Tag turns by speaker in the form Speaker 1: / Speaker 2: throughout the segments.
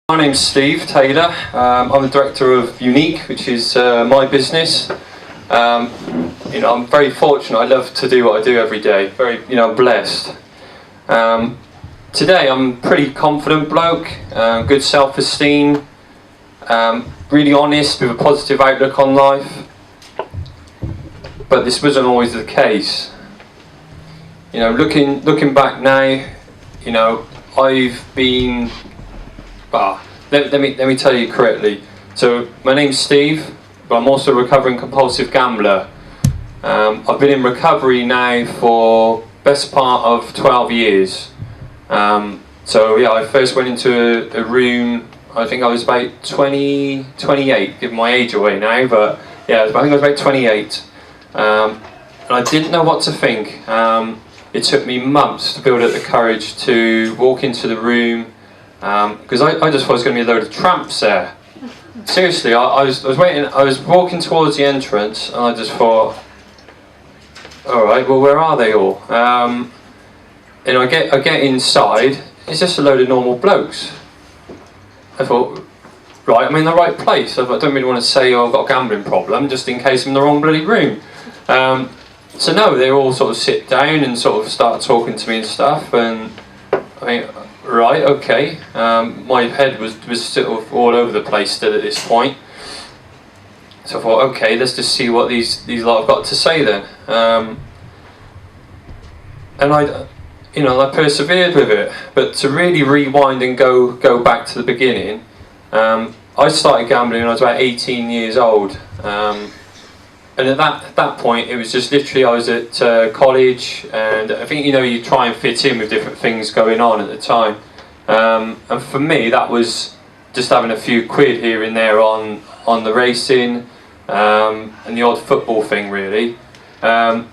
Speaker 1: My name's Steve Taylor. I'm the director of Unique, which is my business. I'm very fortunate. I love to do what I do every day. Very, blessed. Today, I'm a pretty confident bloke, good self-esteem, really honest with a positive outlook on life. But this wasn't always the case. Looking back now, I've been. Let me tell you correctly. So my name's Steve, but I'm also a recovering compulsive gambler. I've been in recovery now for best part of 12 years. I first went into a room. I think I was about 28, giving my age away now, but yeah, I think I was about 28. And I didn't know what to think. It took me months to build up the courage to walk into the room. Because I just thought it was going to be a load of tramps there. Seriously, I was waiting. I was walking towards the entrance, and I just thought, all right, well, where are they all? And I get inside. It's just a load of normal blokes. I thought, right, I'm in the right place. I don't really want to say, I've got a gambling problem, just in case I'm in the wrong bloody room. So no, they all sort of sit down and sort of start talking to me and stuff, and I mean. Right, okay. My head was sort of all over the place still at this point. So I thought, okay, let's just see what these lot have got to say then. And I persevered with it. But to really rewind and go back to the beginning, I started gambling when I was about 18 years old. And at that point, it was just literally I was at college, and I think you try and fit in with different things going on at the time. And for me, that was just having a few quid here and there on the racing and the odd football thing, really. And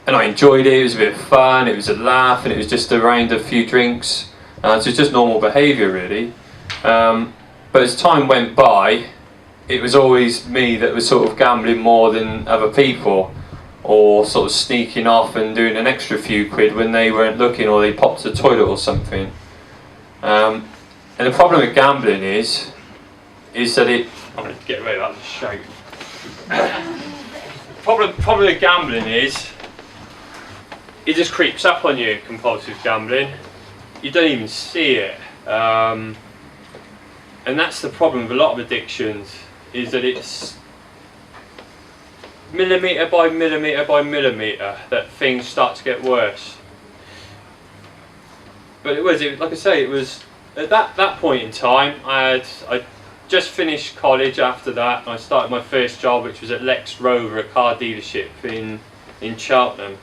Speaker 1: I enjoyed it. It was a bit of fun. It was a laugh, and it was just around a few drinks. So it's just normal behaviour, really. But as time went by, it was always me that was sort of gambling more than other people, or sort of sneaking off and doing an extra few quid when they weren't looking, or they popped to the toilet or something. And the problem with gambling is that I'm going to get rid of that shout. Problem with gambling is it just creeps up on you. Compulsive gambling, you don't even see it, and that's the problem with a lot of addictions. Is that it's millimetre by millimetre by millimetre that things start to get worse. But it was like I say, it was at that point in time. I just finished college after that, and I started my first job, which was at Lex Rover, a car dealership in Cheltenham.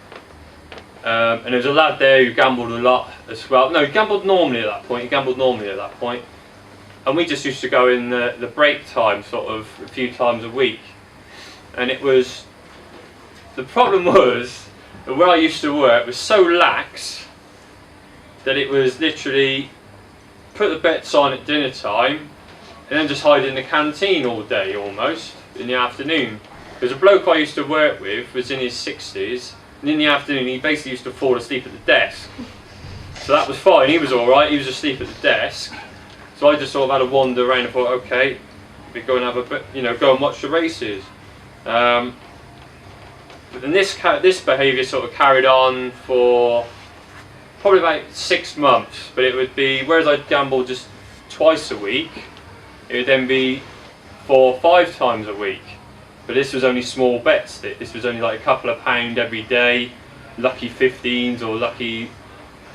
Speaker 1: And there was a lad there who gambled a lot as well. No, he gambled normally at that point. And we just used to go in the break time, sort of a few times a week. And the problem was that where I used to work was so lax that it was literally put the bets on at dinner time and then just hide in the canteen all day almost in the afternoon. Because a bloke I used to work with was in his 60s, and in the afternoon he basically used to fall asleep at the desk. So that was fine, he was alright, he was asleep at the desk. So I just sort of had a wander around and thought, okay, we go and have a bit, go and watch the races. And this behaviour sort of carried on for probably about 6 months. But it would be, whereas I'd gamble just twice a week, it would then be 4 or 5 times a week. But this was only small bets. This was only like a couple of pound every day, lucky 15s or lucky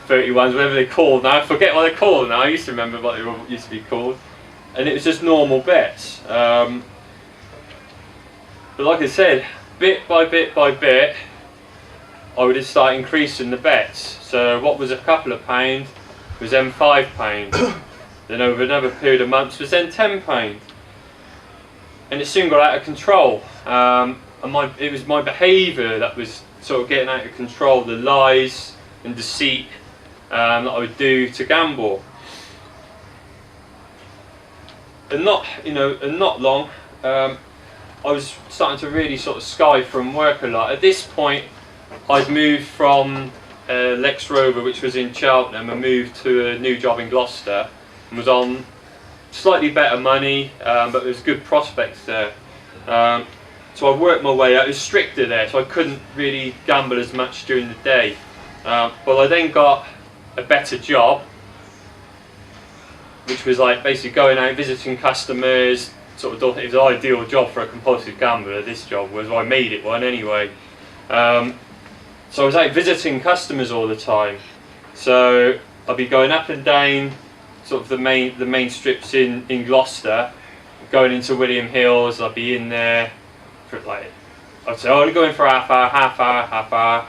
Speaker 1: 31s, whatever they're called now. I forget what they're called now. I used to remember what they used to be called. And it was just normal bets. But like I said, bit by bit by bit, I would just start increasing the bets. So what was a couple of pound was then £5. Then over another period of months was then £10. And it soon got out of control. And it was my behaviour that was sort of getting out of control, the lies and deceit that I would do to gamble. And not long, I was starting to really sort of sky from work a lot. At this point, I'd moved from Lex Rover, which was in Cheltenham, and moved to a new job in Gloucester, and was on slightly better money, but there's good prospects there. So I worked my way up. It was stricter there, so I couldn't really gamble as much during the day. But I then got a better job, which was like basically going out, visiting customers. Sort of, it was an ideal job for a compulsive gambler. This job was, I made it one anyway. So I was out visiting customers all the time. So I'd be going up and down sort of the main strips in Gloucester, going into William Hills. I'd be in there for like, I'd say, oh, I'm going for half hour.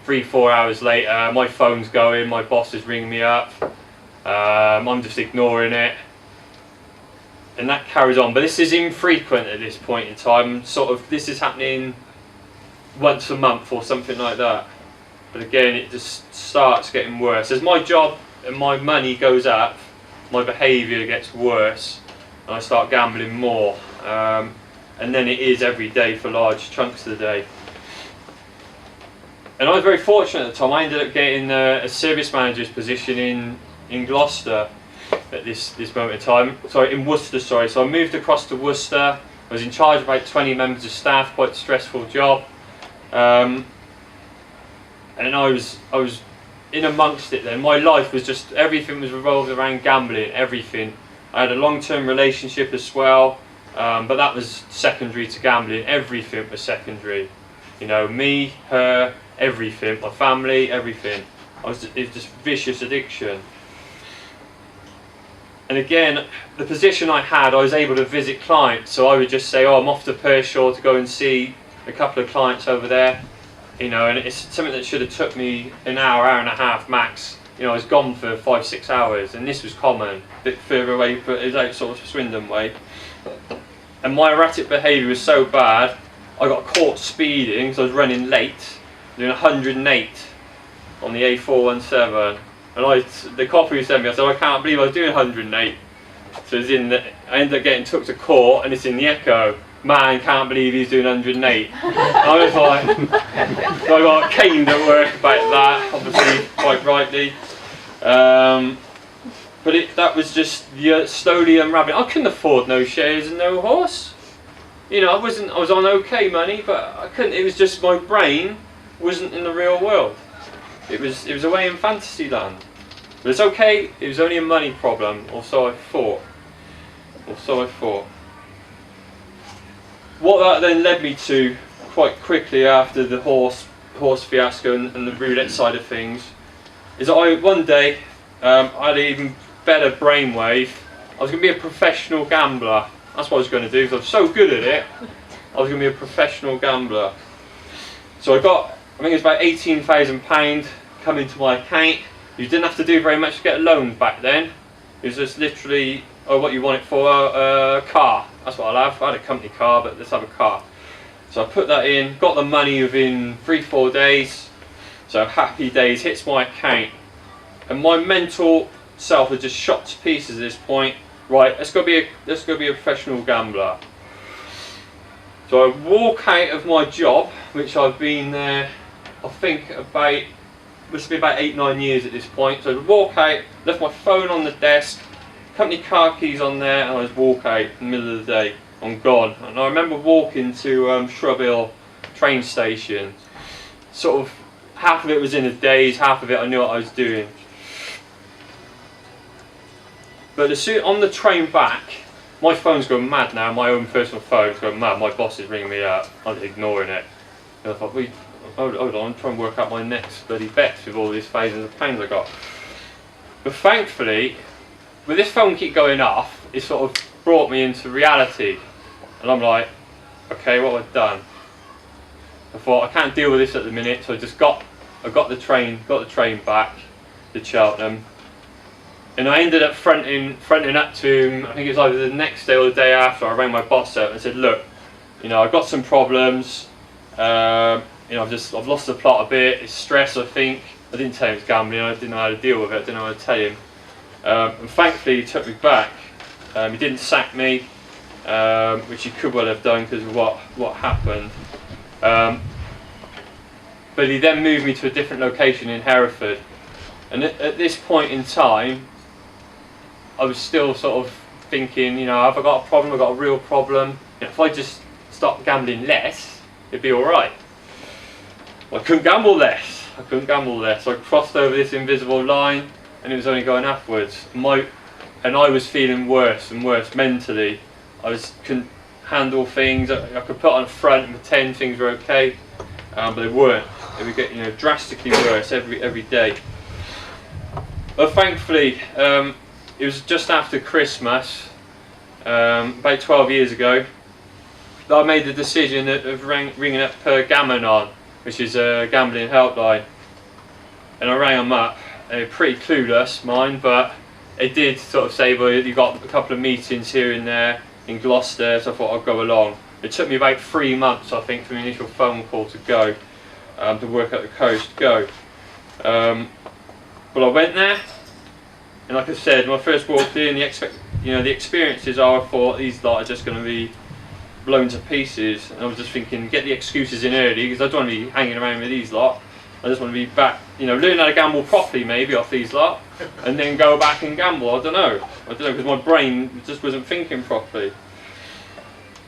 Speaker 1: 3-4 hours later, my phone's going, my boss is ringing me up. I'm just ignoring it, and that carries on. But this is infrequent at this point in time. Sort of, this is happening once a month or something like that. But again, it just starts getting worse as my job and my money goes up. My behaviour gets worse, and I start gambling more. And then it is every day for large chunks of the day. And I was very fortunate at the time. I ended up getting a service manager's position in Gloucester at this moment in time. Sorry, in Worcester. Sorry. So I moved across to Worcester. I was in charge of about 20 members of staff. Quite a stressful job. And I was in amongst it then. My life was just, everything was revolved around gambling. Everything. I had a long-term relationship as well, but that was secondary to gambling. Everything was secondary. You know, me, her, everything, my family, everything. It was just vicious addiction. And again, the position I had, I was able to visit clients. So I would just say, oh, I'm off to Pershore to go and see a couple of clients over there. You know, and it's something that should have took me an hour and a half max. You know, I was gone for 5-6 hours, and this was common, a bit further away, but it was out sort of Swindon way. And my erratic behaviour was so bad, I got caught speeding, so I was running late, doing 108 on the A417. And the cop who sent me, I said, I can't believe I was doing 108. So it's I ended up getting took to court, and it's in the Echo. Man can't believe he's doing 108. I was like, so I got caned at work about that, obviously, quite rightly. But that was just slowly unraveling. I couldn't afford no shares and no horse. You know, I was on okay money, but I couldn't. It was just my brain wasn't in the real world. It was away in fantasy land. But it's okay. It was only a money problem, or so I thought. What that then led me to, quite quickly after the horse fiasco and the roulette side of things, is that one day I had an even better brainwave. I was going to be a professional gambler. That's what I was going to do, because I was so good at it. I was going to be a professional gambler. So I got, I think it was about £18,000 coming to my account. You didn't have to do very much to get a loan back then. It was just literally, oh, what you want it for? A car. That's what I'll have. I had a company car, but let's have a car. So I put that in, got the money within 3-4 days. So happy days, hits my account. And my mental self had just shot to pieces at this point. Right, let's go be a professional gambler. So I walk out of my job, which I've been there, I think must be about 8-9 years at this point. So I walk out, left my phone on the desk, company car keys on there, and I just walk out in the middle of the day. I'm gone. And I remember walking to Shrub Hill train station. Sort of half of it was in a daze, half of it I knew what I was doing. But on the train back, my phone's going mad now. My own personal phone's going mad. My boss is ringing me up. I'm just ignoring it. And I thought, hold on, I'm trying to work out my next bloody bets with all these thousands of pounds I got. But thankfully, with this phone keep going off, it sort of brought me into reality. And I'm like, okay, what have I done? I thought, I can't deal with this at the minute, so I got the train back to Cheltenham. And I ended up fronting up to him. I think it was either the next day or the day after. I rang my boss up and said, look, you know, I've got some problems. You know, I've lost the plot a bit. It's stress, I think. I didn't tell him it was gambling. I didn't know how to deal with it. I didn't know how to tell him. And thankfully, he took me back. He didn't sack me, which he could well have done because of what happened. But he then moved me to a different location in Hereford. And at this point in time, I was still sort of thinking, you know, have I got a problem? I've got a real problem. You know, if I just stop gambling less, it'd be all right. Well, I couldn't gamble less. I couldn't gamble less. So I crossed over this invisible line, and it was only going upwards. And I was feeling worse and worse mentally. Couldn't handle things. I could put on a front and pretend things were okay, but they weren't. They would get, you know, drastically worse every day. But thankfully, it was just after Christmas, about 12 years ago, that I made the decision of ringing up Gammon, which is a gambling helpline. And I rang them up. They were pretty clueless, mine, but they did sort of say, well, you got a couple of meetings here and there in Gloucester, so I thought I'd go along. It took me about 3 months, I think, from the initial phone call to go, to work out the coast to go. But I went there, and like I said, when I first walked in, the experiences are, I thought these lot are just going to be blown to pieces, and I was just thinking, get the excuses in early, because I don't want to be hanging around with these lot. I just want to be back, you know, learn how to gamble properly maybe off these lot, and then go back and gamble. I don't know, because my brain just wasn't thinking properly.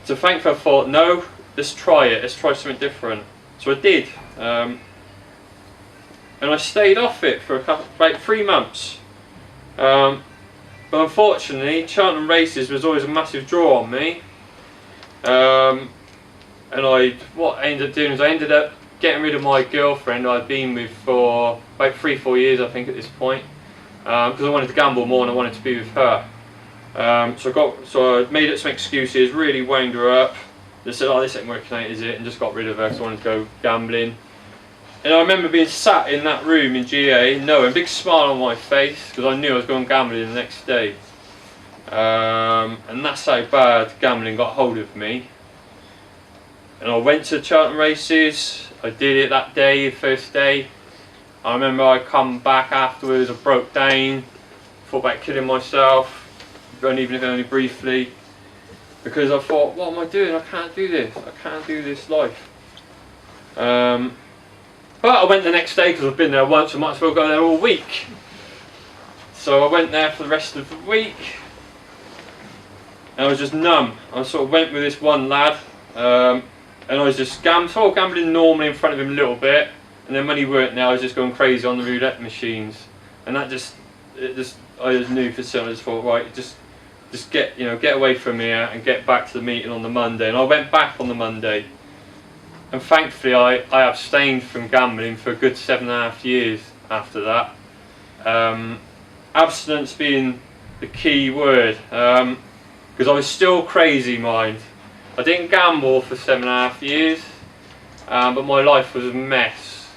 Speaker 1: So thankfully I thought, no, let's try it, let's try something different. So I did, and I stayed off it for about 3 months. But unfortunately, Cheltenham races was always a massive draw on me. And what I ended up doing is I ended up getting rid of my girlfriend I'd been with for about 3-4 years, I think, at this point, because I wanted to gamble more and I wanted to be with her. So I made up some excuses, really wound her up. Just said, oh, this ain't working out, is it? And just got rid of her because I wanted to go gambling. And I remember being sat in that room in GA, knowing a big smile on my face, because I knew I was going gambling the next day. And that's how bad gambling got hold of me. And I went to Cheltenham races. I did it that day, the first day. I remember I come back afterwards, I broke down, thought about killing myself, even if only briefly, because I thought, what am I doing? I can't do this. I can't do this life. But I went the next day because I've been there once, I might as well go there all week. So I went there for the rest of the week, and I was just numb. I sort of went with this one lad, and I was just gambling normally in front of him a little bit, and then when he weren't there, I was just going crazy on the roulette machines, and I just knew for certain. I just thought, right, just get away from here and get back to the meeting on the Monday. And I went back on the Monday, and thankfully I abstained from gambling for a good 7.5 years after that. Abstinence being the key word, because I was still crazy, mind. I didn't gamble for 7.5 years, but my life was a mess.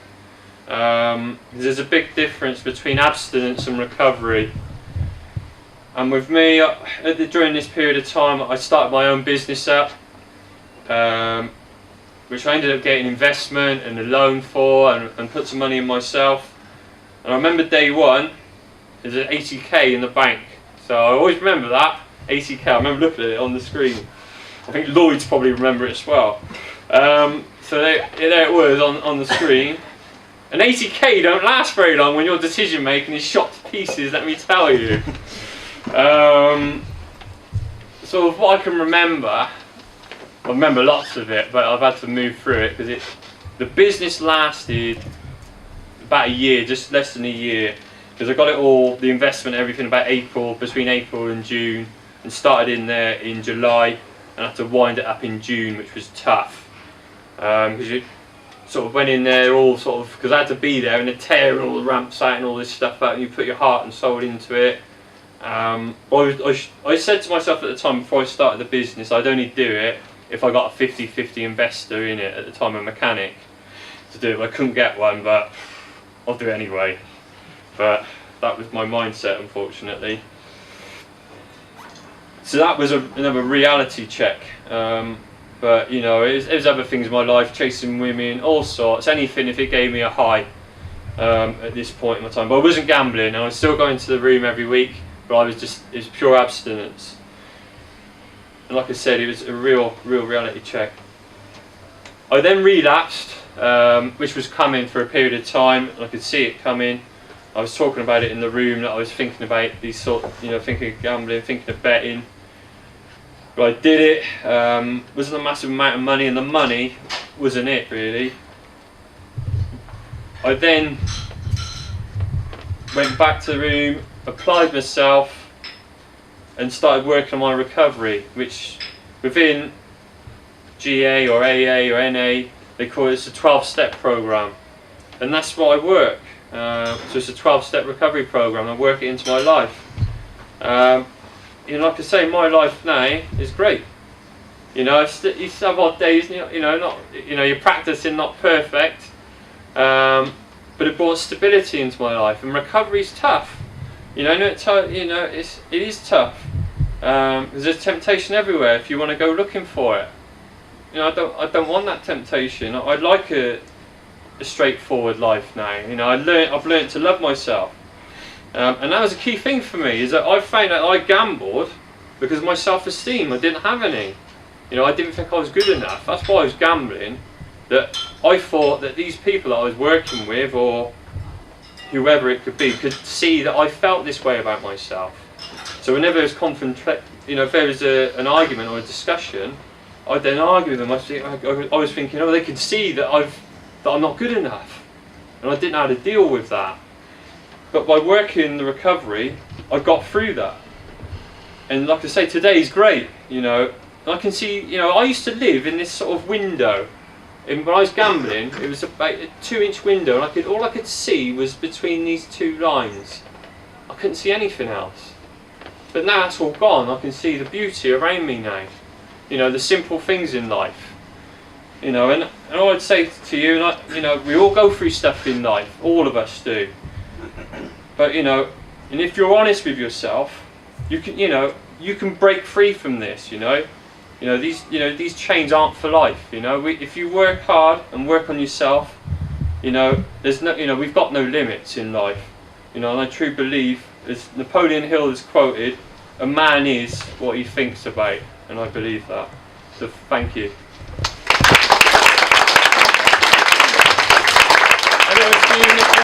Speaker 1: There's a big difference between abstinence and recovery. And with me, during this period of time, I started my own business up, which I ended up getting investment and a loan for, and put some money in myself. And I remember day one, there's an 80k in the bank. So I always remember that, 80k. I remember looking at it on the screen. I think Lloyd's probably remember it as well. So there it was on the screen. And 80k don't last very long when your decision making is shot to pieces, let me tell you. So what I can remember, I remember lots of it, but I've had to move through it because the business lasted about a year, just less than a year, because I got it all, the investment, everything, about between April and June, and started in there in July. And I had to wind it up in June, which was tough, because you sort of went in there all sort of, because I had to be there and tear all the ramps out and all this stuff out, and you put your heart and soul into it. I said to myself at the time, before I started the business, I'd only do it if I got a 50-50 investor in it, at the time a mechanic, to do it. But I couldn't get one, but I'll do it anyway. But that was my mindset, unfortunately. So that was another reality check, but you know, it was other things in my life, chasing women, all sorts, anything if it gave me a high at this point in my time. But I wasn't gambling, and I was still going to the room every week, but it was pure abstinence. And like I said, it was a real reality check. I then relapsed, which was coming for a period of time, and I could see it coming.
Speaker 2: I was talking about it in the room, that I was thinking about these sort of, thinking of gambling, thinking of betting. But I did it. Wasn't a massive amount of money, and the money wasn't it really. I then went back to the room, applied myself, and started working on my recovery, which within GA or AA or NA, they call it a 12-step program, and that's what I work. So it's a 12-step recovery program. I work it into my life. Like I say, my life now is great. You still have odd days. You're practicing, not perfect, but it brought stability into my life. And recovery's tough. It is tough. Because there's temptation everywhere if you want to go looking for it. I don't want that temptation. I'd like a straightforward life now. I've learned to love myself, and that was a key thing for me. Is that I found that I gambled because of my self-esteem. I didn't have any. I didn't think I was good enough. That's why I was gambling. That I thought that these people that I was working with, or whoever it could be, could see that I felt this way about myself. So whenever there's if there was an argument or a discussion, I'd then argue with them. I was thinking, they could see that I'm not good enough, and I didn't know how to deal with that. But by working the recovery, I got through that. And like I say, today's great. I can see. I used to live in this sort of window. And when I was gambling, it was about a 2-inch window, and all I could see was between these two lines. I couldn't see anything else. But now that's all gone. I can see the beauty around me now. The simple things in life. And I'd say to you, we all go through stuff in life. All of us do. But and if you're honest with yourself, you can break free from this. These chains aren't for life. If you work hard and work on yourself, there's no, we've got no limits in life. And I truly believe, as Napoleon Hill has quoted, a man is what he thinks about, and I believe that. So thank you.